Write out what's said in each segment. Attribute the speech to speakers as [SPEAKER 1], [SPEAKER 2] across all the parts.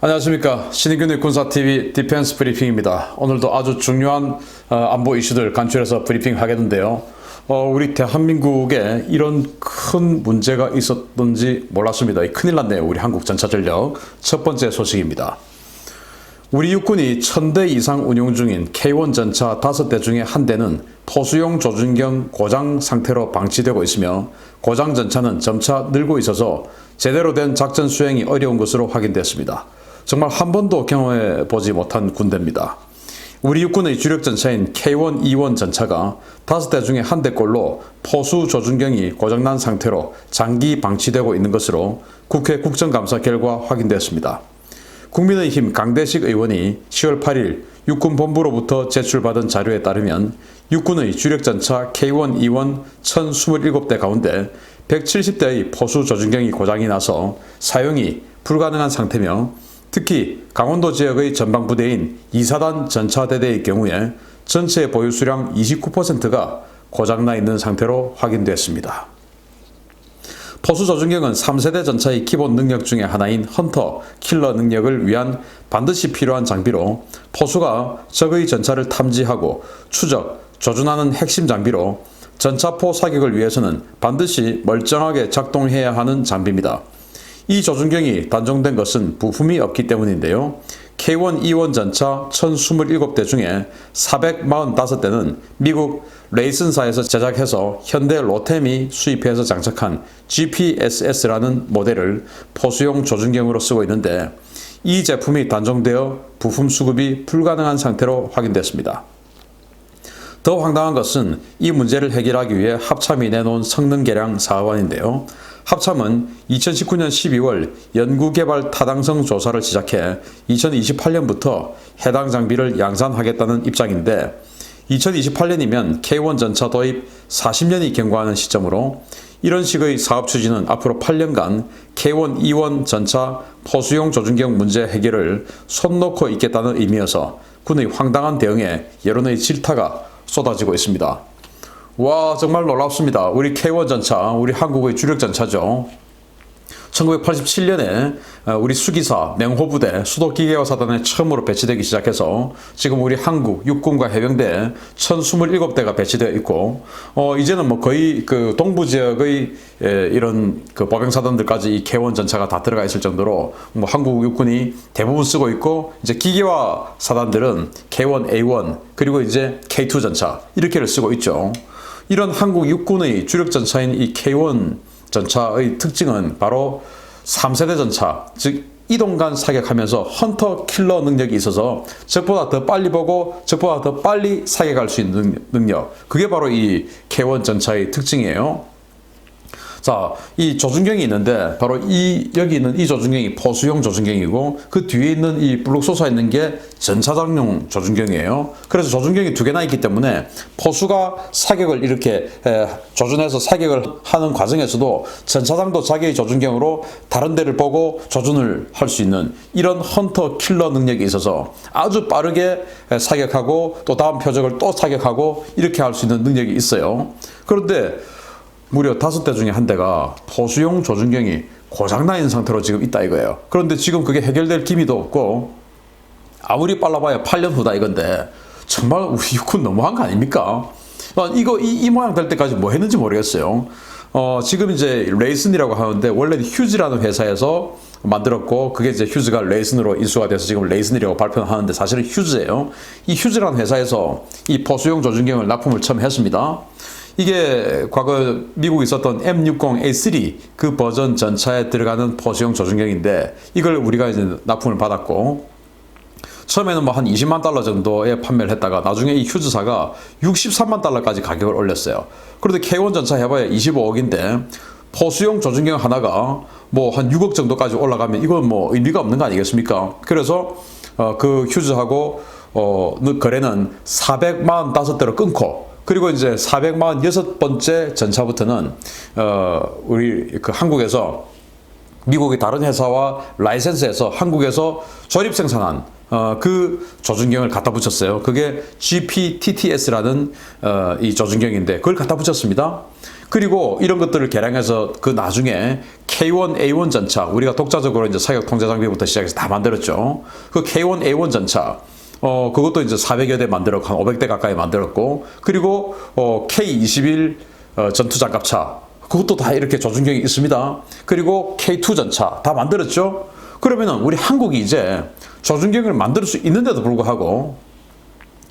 [SPEAKER 1] 안녕하십니까. 신인균의 군사TV 디펜스 브리핑입니다. 오늘도 아주 중요한 안보 이슈들 간추려서 브리핑하겠는데요. 우리 대한민국에 이런 큰 문제가 있었던지 몰랐습니다. 큰일 났네요. 우리 한국 전차전력. 첫 번째 소식입니다. 우리 육군이 1000대 이상 운용 중인 K1 전차 5대 중에 한 대는 포수용 조준경 고장 상태로 방치되고 있으며 고장 전차는 점차 늘고 있어서 제대로 된 작전 수행이 어려운 것으로 확인됐습니다. 정말 한 번도 경험해 보지 못한 군대입니다. 우리 육군의 주력 전차인 K1, E1 전차가 5대 중에 한 대꼴로 포수 조준경이 고장난 상태로 장기 방치되고 있는 것으로 국회 국정감사 결과 확인됐습니다. 국민의힘 강대식 의원이 10월 8일 육군본부로부터 제출받은 자료에 따르면 육군의 주력 전차 K1, E1 1027대 가운데 170대의 포수 조준경이 고장이 나서 사용이 불가능한 상태며 특히 강원도 지역의 전방부대인 2사단 전차대대의 경우에 전체 보유 수량 29%가 고장나 있는 상태로 확인됐습니다. 포수 조준경은 3세대 전차의 기본 능력 중에 하나인 헌터, 킬러 능력을 위한 반드시 필요한 장비로 포수가 적의 전차를 탐지하고 추적, 조준하는 핵심 장비로 전차포 사격을 위해서는 반드시 멀쩡하게 작동해야 하는 장비입니다. 이 조준경이 단종된 것은 부품이 없기 때문인데요. K1, E1 전차 1027대 중에 445대는 미국 레이슨사에서 제작해서 현대 로템이 수입해서 장착한 GPSS라는 모델을 포수용 조준경으로 쓰고 있는데 이 제품이 단종되어 부품 수급이 불가능한 상태로 확인됐습니다. 더 황당한 것은 이 문제를 해결하기 위해 합참이 내놓은 성능 개량 사업안인데요. 합참은 2019년 12월 연구개발 타당성 조사를 시작해 2028년부터 해당 장비를 양산하겠다는 입장인데 2028년이면 K1 전차 도입 40년이 경과하는 시점으로 이런 식의 사업 추진은 앞으로 8년간 K1, E1 전차 포수용 조준경 문제 해결을 손 놓고 있겠다는 의미여서 군의 황당한 대응에 여론의 질타가 쏟아지고 있습니다. 와, 정말 놀랍습니다. 우리 K1 전차, 우리 한국의 주력 전차죠. 1987년에 우리 수기사 맹호부대 수도기계화사단에 처음으로 배치되기 시작해서 지금 우리 한국 육군과 해병대 1027대가 배치되어 있고 이제는 뭐 거의 그 동부 지역의 이런 그 보병사단들까지 이 K1 전차가 다 들어가 있을 정도로 뭐 한국 육군이 대부분 쓰고 있고 이제 기계화 사단들은 K1, A1 그리고 이제 K2 전차 이렇게를 쓰고 있죠. 이런 한국 육군의 주력 전차인 이 K1 전차의 특징은 바로 3세대 전차, 즉 이동간 사격하면서 헌터 킬러 능력이 있어서 적보다 더 빨리 보고 적보다 더 빨리 사격할 수 있는 능력. 그게 바로 이 K1 전차의 특징이에요. 자, 이 조준경이 있는데 바로 여기 있는 이 조준경이 포수용 조준경이고 그 뒤에 있는 이 블록 솟아 있는 게 전차장용 조준경이에요. 그래서 조준경이 두 개나 있기 때문에 포수가 사격을 이렇게 조준해서 사격을 하는 과정에서도 전차장도 자기의 조준경으로 다른 데를 보고 조준을 할 수 있는 이런 헌터 킬러 능력이 있어서 아주 빠르게 사격하고 또 다음 표적을 또 사격하고 이렇게 할 수 있는 능력이 있어요. 그런데 무려 5대 중에 한 대가 포수용 조준경이 고장나 있는 상태로 지금 있다 이거예요. 그런데 지금 그게 해결될 기미도 없고 아무리 빨라봐야 8년 후다 이건데 정말 우리 육군 너무한 거 아닙니까? 이 모양 될 때까지 뭐 했는지 모르겠어요. 지금 이제 레이슨이라고 하는데 원래는 휴즈라는 회사에서 만들었고 그게 이제 휴즈가 레이슨으로 인수가 돼서 지금 레이슨이라고 발표를 하는데 사실은 휴즈예요. 이 휴즈라는 회사에서 이 포수용 조준경을 납품을 처음 했습니다. 이게 과거 미국에 있었던 M60A3 그 버전 전차에 들어가는 포수용 조준경인데 이걸 우리가 이제 납품을 받았고 처음에는 뭐 한 20만 달러 정도에 판매를 했다가 나중에 이 휴즈사가 63만 달러까지 가격을 올렸어요. 그런데 K1 전차 해봐야 25억인데 포수용 조준경 하나가 뭐 한 6억 정도까지 올라가면 이건 뭐 의미가 없는 거 아니겠습니까? 그래서 그 휴즈하고 거래는 445대로 끊고 그리고 이제 446번째 전차부터는 우리 그 한국에서 미국의 다른 회사와 라이센스에서 한국에서 조립 생산한 그 조준경을 갖다 붙였어요. 그게 GPTTS라는 이 조준경인데 그걸 갖다 붙였습니다. 그리고 이런 것들을 개량해서 그 나중에 K1A1 전차, 우리가 독자적으로 이제 사격 통제 장비부터 시작해서 다 만들었죠. 그 K1A1 전차, 그것도 이제 400여 대 만들었고, 한 500대 가까이 만들었고, 그리고, K21 전투 장갑차, 그것도 다 이렇게 조준경이 있습니다. 그리고 K2 전차 다 만들었죠. 그러면은 우리 한국이 이제 조준경을 만들 수 있는데도 불구하고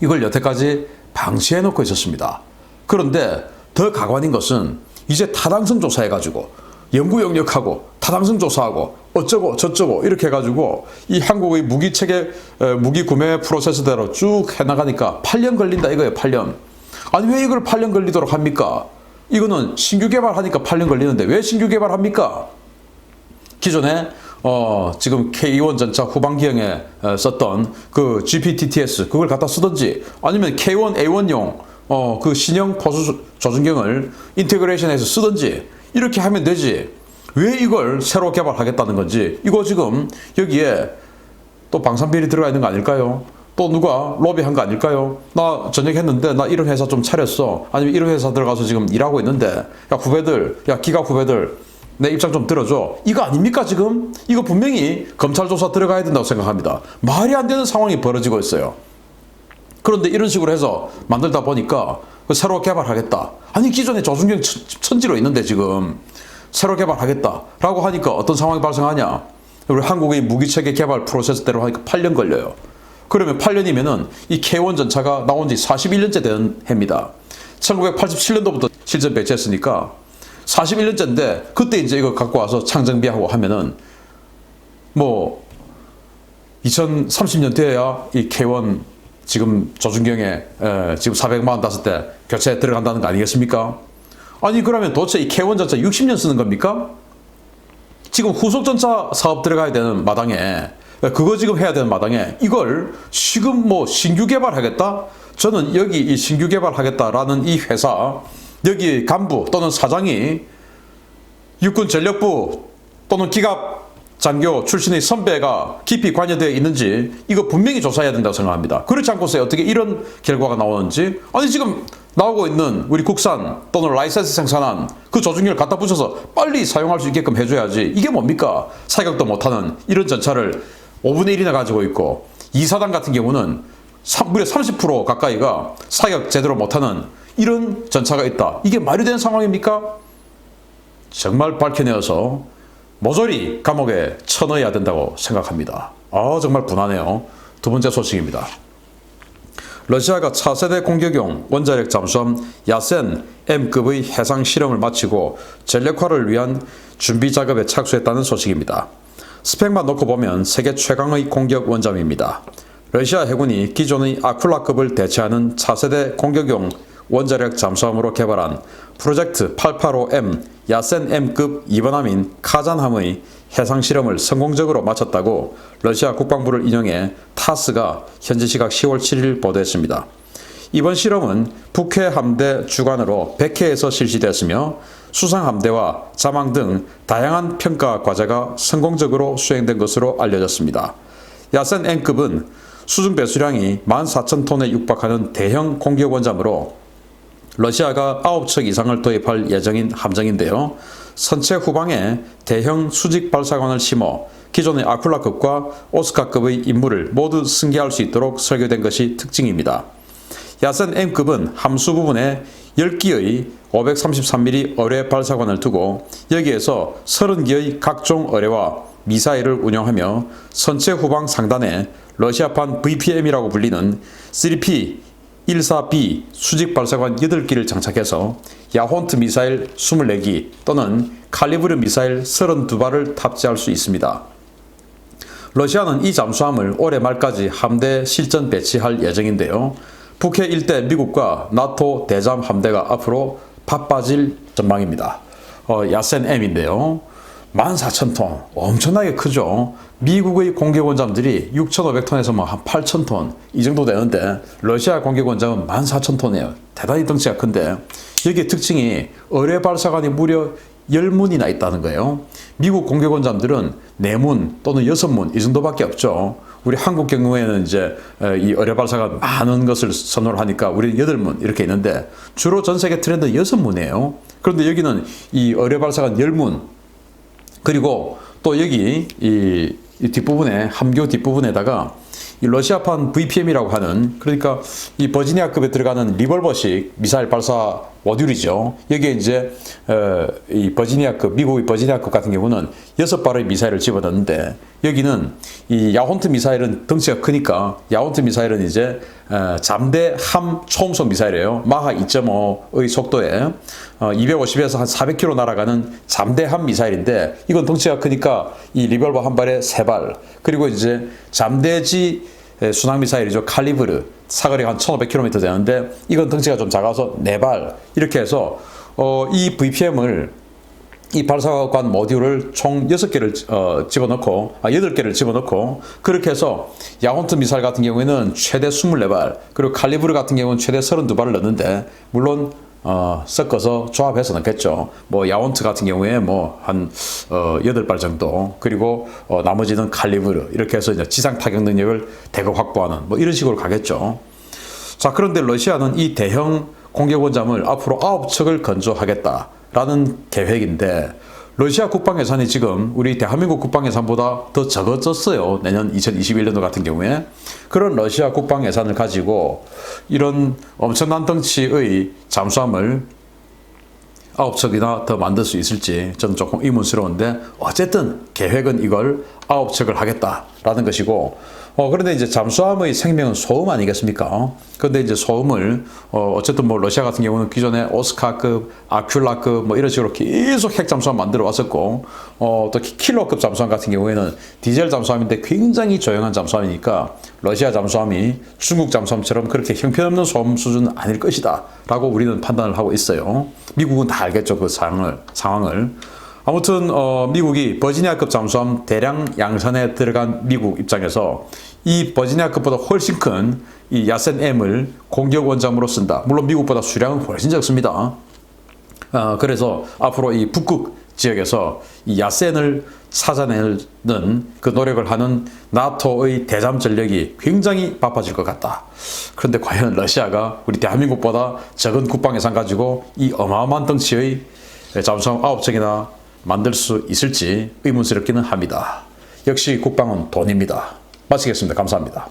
[SPEAKER 1] 이걸 여태까지 방치해 놓고 있었습니다. 그런데 더 가관인 것은 이제 타당성 조사해가지고 연구 영역하고 타당성 조사하고 어쩌고 저쩌고 이렇게 해가지고 이 한국의 무기체계 무기 구매 프로세스대로 쭉 해나가니까 8년 걸린다 이거예요. 8년. 아니 왜 이걸 8년 걸리도록 합니까? 이거는 신규 개발하니까 8년 걸리는데 왜 신규 개발합니까? 기존에 지금 K1 전차 후반기형에 썼던 그 GPTTS 그걸 갖다 쓰든지 아니면 K1A1용 그 신형 포수 조준경을 인테그레이션해서 쓰든지 이렇게 하면 되지. 왜 이걸 새로 개발하겠다는 건지. 이거 지금 여기에 또 방산비리 들어가 있는 거 아닐까요? 또 누가 로비한 거 아닐까요? 나 전역했는데 나 이런 회사 좀 차렸어. 아니면 이런 회사 들어가서 지금 일하고 있는데 야 후배들, 야 기가 후배들 내 입장 좀 들어줘. 이거 아닙니까 지금? 이거 분명히 검찰 조사 들어가야 된다고 생각합니다. 말이 안 되는 상황이 벌어지고 있어요. 그런데 이런 식으로 해서 만들다 보니까 새로 개발하겠다. 아니 기존에 조준경 천지로 있는데 지금 새로 개발하겠다라고 하니까 어떤 상황이 발생하냐? 우리 한국의 무기체계 개발 프로세스대로 하니까 8년 걸려요. 그러면 8년이면은 이 K1 전차가 나온 지 41년째 되는 해입니다. 1987년도부터 실전 배치했으니까 41년째인데 그때 이제 이거 갖고 와서 창정비하고 하면은 뭐 2030년 돼야 이 K1 지금 조준경에 지금 400만 원 땄을 때 교체에 들어간다는 거 아니겠습니까? 아니 그러면 도대체 이 K1 전차 60년 쓰는 겁니까? 지금 후속 전차 사업 들어가야 되는 마당에 그거 지금 해야 되는 마당에 이걸 지금 뭐 신규 개발하겠다? 저는 여기 이 신규 개발하겠다라는 이 회사 여기 간부 또는 사장이 육군 전력부 또는 기갑 장교 출신의 선배가 깊이 관여되어 있는지 이거 분명히 조사해야 된다고 생각합니다. 그렇지 않고서 어떻게 이런 결과가 나오는지. 아니 지금 나오고 있는 우리 국산 또는 라이센스 생산한 그 조준경을 갖다 붙여서 빨리 사용할 수 있게끔 해줘야지. 이게 뭡니까? 사격도 못하는 이런 전차를 5분의 1이나 가지고 있고 2사단 같은 경우는 무려 30% 가까이가 사격 제대로 못하는 이런 전차가 있다. 이게 말이 되는 상황입니까? 정말 밝혀내어서 모조리 감옥에 쳐넣어야 된다고 생각합니다. 정말 분하네요. 두 번째 소식입니다. 러시아가 차세대 공격용 원자력 잠수함 야센 M급의 해상 실험을 마치고 전력화를 위한 준비 작업에 착수했다는 소식입니다. 스펙만 놓고 보면 세계 최강의 공격 원잠입니다. 러시아 해군이 기존의 아쿨라급을 대체하는 차세대 공격용 원자력 잠수함으로 개발한 프로젝트 885M 야센 M급 2번함인 카잔함의 해상 실험을 성공적으로 마쳤다고 러시아 국방부를 인용해 타스가 현지 시각 10월 7일 보도했습니다. 이번 실험은 북해 함대 주관으로 100회에서 실시되었으며 수상 함대와 자망 등 다양한 평가 과제가 성공적으로 수행된 것으로 알려졌습니다. 야센 M급은 수중 배수량이 14,000톤에 육박하는 대형 공격 원잠으로 러시아가 9척 이상을 도입할 예정인 함정인데요. 선체 후방에 대형 수직 발사관을 심어 기존의 아쿨라급과 오스카급의 임무를 모두 승계할 수 있도록 설계된 것이 특징입니다. 야센 M급은 함수 부분에 10기의 533mm 어뢰 발사관을 두고 여기에서 30기의 각종 어뢰와 미사일을 운영하며 선체 후방 상단에 러시아판 VPM이라고 불리는 3P14B 수직 발사관 8기를 장착해서 야혼트 미사일 24기 또는 칼리브르 미사일 32발을 탑재할 수 있습니다. 러시아는 이 잠수함을 올해 말까지 함대 실전 배치할 예정인데요. 북해 일대 미국과 나토 대잠 함대가 앞으로 바빠질 전망입니다. 야센 M인데요. 14,000톤 엄청나게 크죠. 미국의 공격원잠들이 6,500톤에서 뭐 한 8,000톤 이 정도 되는데 러시아 공격원잠은 14,000톤이에요. 대단히 덩치가 큰데 여기에 특징이 어뢰 발사관이 무려 10문이나 있다는 거예요. 미국 공격원잠들은 4문 또는 6문 이 정도밖에 없죠. 우리 한국 경우에는 이제 이 의뢰 발사가 많은 것을 선호를 하니까 우리는 8문 이렇게 있는데 주로 전 세계 트렌드는 6문이에요. 그런데 여기는 이 의뢰 발사가 10문, 그리고 또 여기 이 뒷부분에, 함교 뒷부분에다가 이 러시아판 VPM이라고 하는, 그러니까 이 버지니아급에 들어가는 리볼버식 미사일 발사 모듈이죠. 여기에 이제 이 버지니아급, 미국의 버지니아급 같은 경우는 6발의 미사일을 집어넣는데, 여기는 이 야혼트 미사일은 덩치가 크니까 야혼트 미사일은 이제 잠대 함 초음속 미사일이에요. 마하 2.5의 속도에 250에서 한 400km 날아가는 잠대함 미사일인데, 이건 덩치가 크니까 이 리볼버 한 발에 3발, 그리고 이제 잠대지 순항 미사일이죠. 칼리브르, 사거리가 한 1500km 되는데 이건 덩치가 좀 작아서 4발, 이렇게 해서 이 VPM을, 이 발사관 모듈을 총 6개를 집어넣고, 8개를 집어넣고, 그렇게 해서 야혼트 미사일 같은 경우에는 최대 24발, 그리고 칼리브르 같은 경우는 최대 32발을 넣는데, 물론 섞어서 조합해서 넣겠죠. 뭐 야혼트 같은 경우에 뭐 한 8발 정도, 그리고 나머지는 칼리브르, 이렇게 해서 이제 지상 타격 능력을 대거 확보하는 뭐 이런 식으로 가겠죠. 자, 그런데 러시아는 이 대형 공격 원잠을 앞으로 9척을 건조하겠다라는 계획인데, 러시아 국방 예산이 지금 우리 대한민국 국방 예산보다 더 적어졌어요. 내년 2021년도 같은 경우에. 그런 러시아 국방 예산을 가지고 이런 엄청난 덩치의 잠수함을 9척이나 더 만들 수 있을지 저는 조금 의문스러운데, 어쨌든 계획은 이걸 9척을 하겠다라는 것이고, 그런데 이제 잠수함의 생명은 소음 아니겠습니까? 그런데 이제 소음을 어쨌든 뭐 러시아 같은 경우는 기존에 오스카급, 아큘라급 뭐 이런 식으로 계속 핵 잠수함 만들어 왔었고, 또 킬러급 잠수함 같은 경우에는 디젤 잠수함인데 굉장히 조용한 잠수함이니까 러시아 잠수함이 중국 잠수함처럼 그렇게 형편없는 소음 수준은 아닐 것이다 라고 우리는 판단을 하고 있어요. 미국은 다 알겠죠, 그 상황을. 아무튼 미국이 버지니아급 잠수함 대량 양산에 들어간 미국 입장에서 이 버지니아급보다 훨씬 큰 이 야센 M을 공격 원잠으로 쓴다. 물론 미국보다 수량은 훨씬 적습니다. 그래서 앞으로 이 북극 지역에서 이 야센을 찾아내는 그 노력을 하는 나토의 대잠 전력이 굉장히 바빠질 것 같다. 그런데 과연 러시아가 우리 대한민국보다 적은 국방 예산 가지고 이 어마어마한 덩치의 잠수함 9척이나 만들 수 있을지 의문스럽기는 합니다. 역시 국방은 돈입니다. 마치겠습니다. 감사합니다.